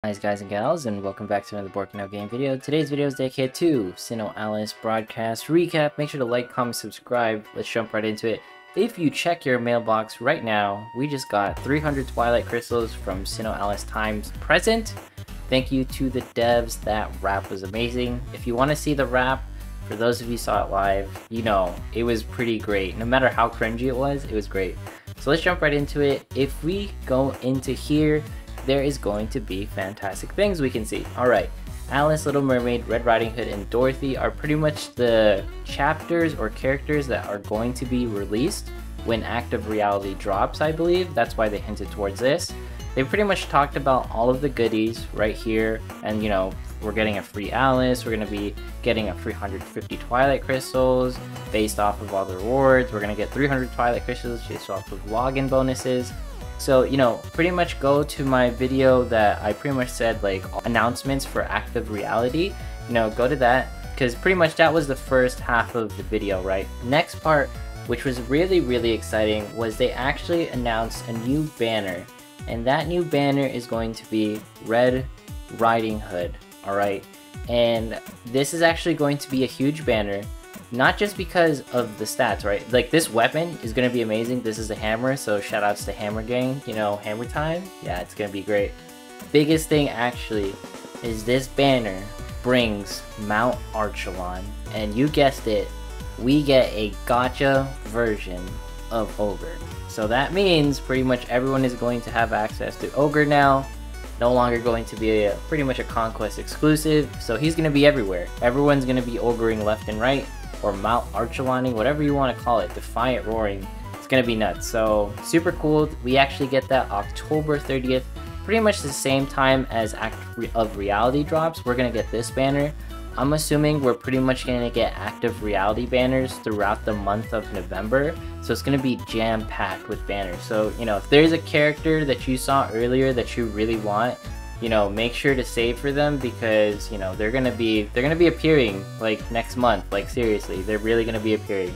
Hi guys and gals, and welcome back to another Working Out game video. Today's video is dedicated to SINoALICE broadcast recap. Make sure to like, comment, subscribe. Let's jump right into it. If you check your mailbox right now, we just got 300 Twilight Crystals from SINoALICE Times Present. Thank you to the devs. That wrap was amazing. If you want to see the wrap, for those of you who saw it live, you know, it was pretty great. No matter how cringy it was great. So let's jump right into it. If we go into here, there is going to be fantastic things we can see. Alright, Alice, Little Mermaid, Red Riding Hood, and Dorothy are pretty much the chapters or characters that are going to be released when Active Reality drops, I believe. That's why they hinted towards this. They pretty much talked about all of the goodies right here, and you know, we're getting a free Alice, we're going to be getting a 350 Twilight Crystals based off of all the rewards, we're going to get 300 Twilight Crystals based off of login bonuses. So, you know, pretty much go to my video that I pretty much said like announcements for Active Reality. You know, go to that because pretty much that was the first half of the video, right? Next part, which was really exciting, was they actually announced a new banner. And that new banner is going to be Red Riding Hood, alright? And this is actually going to be a huge banner. Not just because of the stats, right? Like, this weapon is going to be amazing. This is a hammer, so shoutouts to Hammer Gang. You know, hammer time? Yeah, it's going to be great. Biggest thing, actually, is this banner brings Mount Archelon. And you guessed it, we get a gacha version of Ogre. So that means pretty much everyone is going to have access to Ogre now. No longer going to be pretty much a Conquest exclusive. So he's going to be everywhere. Everyone's going to be Ogering left and right. Or Mount Archeloning, whatever you want to call it, Defiant Roaring. It's gonna be nuts. So super cool. We actually get that October 30th, pretty much the same time as Active Reality drops. We're gonna get this banner. I'm assuming we're pretty much gonna get Active Reality banners throughout the month of November. So it's gonna be jam-packed with banners. So, you know, if there's a character that you saw earlier that you really want, you know, make sure to save for them because, you know, they're gonna be appearing like next month. Like, seriously, they're really gonna be appearing.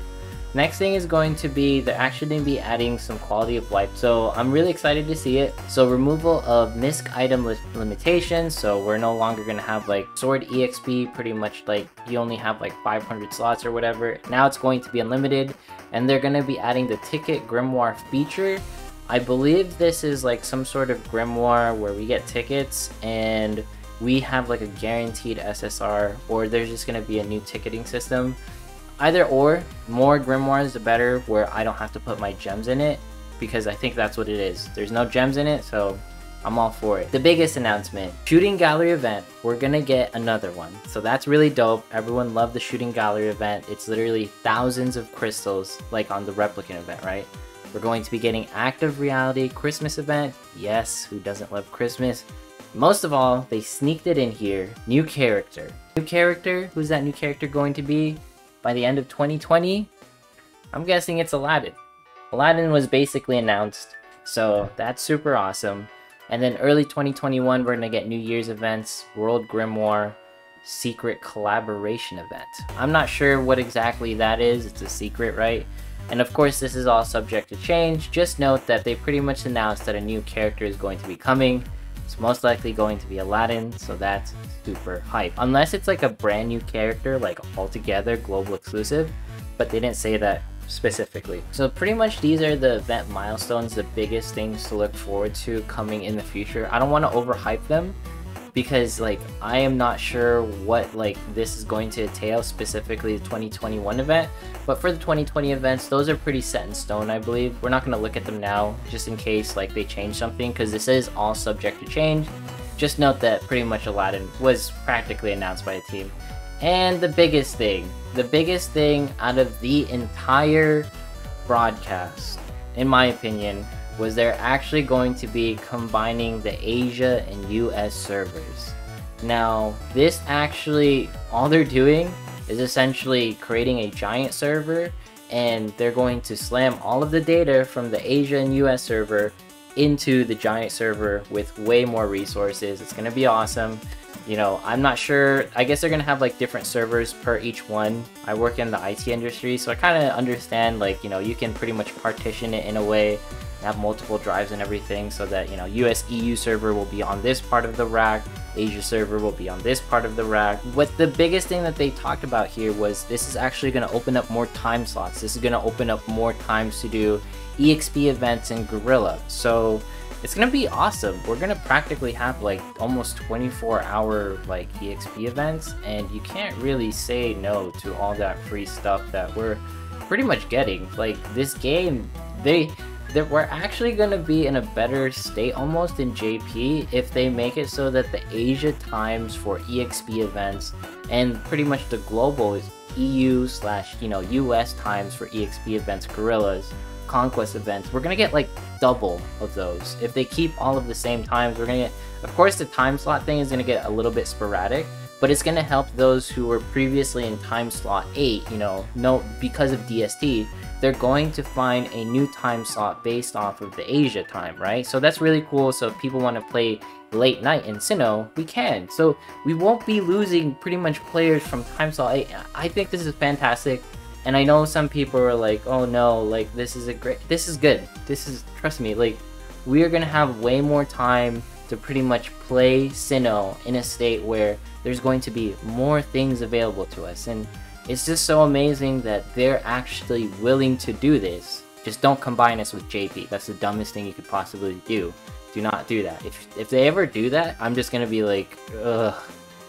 Next thing is going to be, they're actually going to be adding some quality of life, so I'm really excited to see it. So removal of misc item limitations, so we're no longer going to have like sword exp, pretty much like you only have like 500 slots or whatever. Now it's going to be unlimited, and they're going to be adding the ticket grimoire feature. I believe this is like some sort of grimoire where we get tickets and we have like a guaranteed SSR, or there's just going to be a new ticketing system. Either or, more grimoires the better, where I don't have to put my gems in it, because I think that's what it is. There's no gems in it, so I'm all for it. The biggest announcement, shooting gallery event, we're gonna get another one. So that's really dope. Everyone loved the shooting gallery event. It's literally thousands of crystals, like on the replicant event, right? We're going to be getting Active Reality Christmas event. Yes, who doesn't love Christmas? Most of all, they sneaked it in here. New character. New character? Who's that new character going to be? By the end of 2020? I'm guessing it's Aladdin. Aladdin was basically announced, so that's super awesome. And then early 2021, we're gonna get New Year's events, World Grimoire, Secret Collaboration event. I'm not sure what exactly that is. It's a secret, right? And of course, this is all subject to change. Just note that they pretty much announced that a new character is going to be coming. It's most likely going to be Aladdin, so that's super hype. Unless it's like a brand new character, like altogether global exclusive, but they didn't say that specifically. So pretty much these are the event milestones, the biggest things to look forward to coming in the future. I don't want to overhype them, because like I am not sure what like this is going to entail, specifically the 2021 event, but for the 2020 events, those are pretty set in stone, I believe. We're not going to look at them now just in case like they change something, because this is all subject to change. Just note that pretty much Aladdin was practically announced by the team. And the biggest thing out of the entire broadcast, in my opinion, was they're actually going to be combining the Asia and US servers. Now, this actually, all they're doing is essentially creating a giant server, and they're going to slam all of the data from the Asia and US server into the giant server with way more resources. It's going to be awesome. You know, I'm not sure, I guess they're going to have like different servers per each one. I work in the IT industry, so I kind of understand, like, you know, you can pretty much partition it in a way have multiple drives and everything, so that, you know, US EU server will be on this part of the rack, Asia server will be on this part of the rack. But the biggest thing that they talked about here was this is actually going to open up more time slots. This is going to open up more times to do EXP events in Gorilla. So it's going to be awesome. We're going to practically have like almost 24-hour like EXP events, and you can't really say no to all that free stuff that we're pretty much getting. Like, this game, we're actually going to be in a better state almost in JP if they make it so that the Asia times for EXP events and pretty much the global is EU / you know, US times for EXP events, Gorillas, Conquest events. We're going to get like double of those. If they keep all of the same times, we're going to get, of course the time slot thing is going to get a little bit sporadic, but it's going to help those who were previously in time slot 8, you know, because of DST, they're going to find a new time slot based off of the Asia time, right? So that's really cool. So if people want to play late night in Sinnoh, we can. So we won't be losing pretty much players from time slot 8. I think this is fantastic. And I know some people are like, oh no, like this is good. This is, trust me, like we are going to have way more time to pretty much play Sinnoh in a state where there's going to be more things available to us. And it's just so amazing that they're actually willing to do this. Just don't combine us with JP. That's the dumbest thing you could possibly do. Do not do that. If they ever do that, I'm just gonna be like, ugh.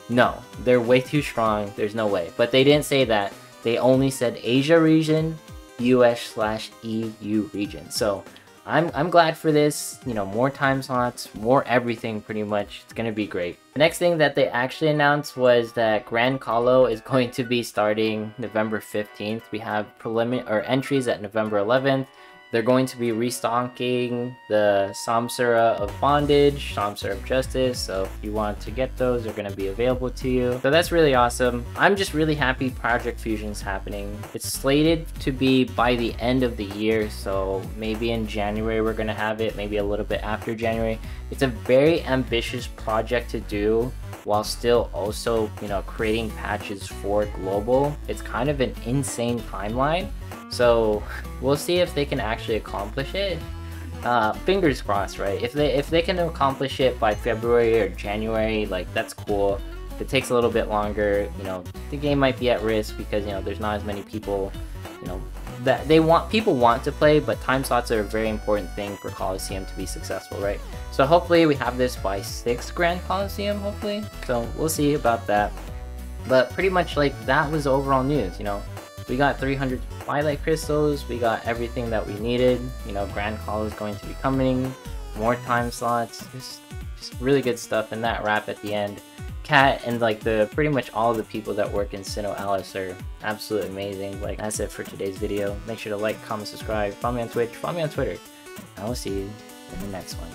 No, they're way too strong. There's no way. But they didn't say that. They only said Asia region, US/EU region. So I'm glad for this, you know, more time slots, more everything pretty much. It's gonna be great. The next thing that they actually announced was that Grand Colo is going to be starting November 15th. We have entries at November 11th. They're going to be restocking the Samsara of Bondage, Samsara of Justice, so if you want to get those, they're going to be available to you. So that's really awesome. I'm just really happy Project Fusion's happening. It's slated to be by the end of the year, so maybe in January we're going to have it, maybe a little bit after January. It's a very ambitious project to do while still also, you know, creating patches for global. It's kind of an insane timeline. So we'll see if they can actually accomplish it. Fingers crossed, right? If they can accomplish it by February or January, like that's cool. If it takes a little bit longer, you know, the game might be at risk because, you know, there's not as many people, you know, that people want to play, but time slots are a very important thing for Colosseum to be successful, right? So hopefully we have this by 6th Grand Colosseum, hopefully. So we'll see about that. But pretty much like that was the overall news, you know. We got 300 Twilight Crystals, we got everything that we needed, you know, Grand Call is going to be coming, more time slots, just really good stuff, and that wrap at the end. Kat and like pretty much all the people that work in SINoALICE are absolutely amazing. Like, that's it for today's video. Make sure to like, comment, subscribe, follow me on Twitch, follow me on Twitter, and I will see you in the next one.